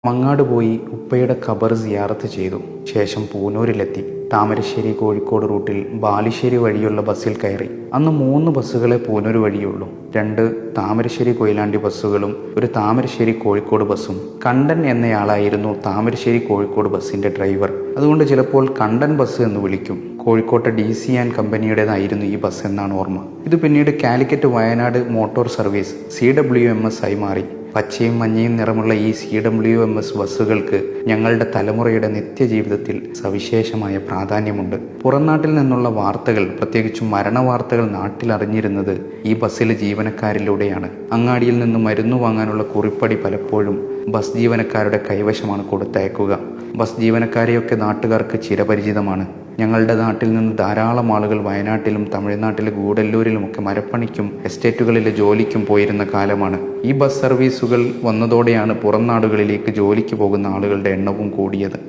മങ്ങാട് പോയി ഉപ്പയുടെ ഖബർ സിയാറത്ത് ചെയ്തു. ശേഷം പൂനൂരിലെത്തി. താമരശ്ശേരി കോഴിക്കോട് റൂട്ടിൽ ബാലുശ്ശേരി വഴിയുള്ള ബസ്സിൽ കയറി. അന്ന് 3 ബസ്സുകളെ പൂനൂർ വഴിയുള്ളൂ. 2 താമരശ്ശേരി കൊയിലാണ്ടി ബസ്സുകളും 1 താമരശ്ശേരി കോഴിക്കോട് ബസ്സും. കണ്ടൻ എന്നയാളായിരുന്നു താമരശ്ശേരി കോഴിക്കോട് ബസ്സിന്റെ ഡ്രൈവർ. അതുകൊണ്ട് ചിലപ്പോൾ കണ്ടൻ ബസ് എന്ന് വിളിക്കും. കോഴിക്കോട്ടെ DC ആൻഡ് കമ്പനിയുടേതായിരുന്നു ഈ ബസ് എന്നാണ് ഓർമ്മ. ഇത് പിന്നീട് Calicut Wayanad motor service CWMS ആയി മാറി. പച്ചയും മഞ്ഞയും നിറമുള്ള ഈ CWMS ബസ്സുകൾക്ക് ഞങ്ങളുടെ തലമുറയുടെ നിത്യജീവിതത്തിൽ സവിശേഷമായ പ്രാധാന്യമുണ്ട്. പുറംനാട്ടിൽ നിന്നുള്ള വാർത്തകൾ, പ്രത്യേകിച്ചും മരണവാർത്തകൾ നാട്ടിലറിഞ്ഞിരുന്നത് ഈ ബസ്സിലെ ജീവനക്കാരിലൂടെയാണ്. അങ്ങാടിയിൽ നിന്ന് മരുന്ന് വാങ്ങാനുള്ള കുറിപ്പടി പലപ്പോഴും ബസ് ജീവനക്കാരുടെ കൈവശമാണ് കൊടുത്തയക്കുക. ബസ് ജീവനക്കാരെയൊക്കെ നാട്ടുകാർക്ക് ചിരപരിചിതമാണ്. ഞങ്ങളുടെ നാട്ടിൽ നിന്ന് ധാരാളം ആളുകൾ വയനാട്ടിലും തമിഴ്നാട്ടിലെ ഗൂഡല്ലൂരിലുമൊക്കെ മരപ്പണിക്കും എസ്റ്റേറ്റുകളിലെ ജോലിക്കും പോയിരുന്ന കാലമാണ്. ഈ ബസ് സർവീസുകൾ വന്നതോടെയാണ് പുറം നാടുകളിലേക്ക് ജോലിക്ക് പോകുന്ന ആളുകളുടെ എണ്ണവും കൂടിയത്.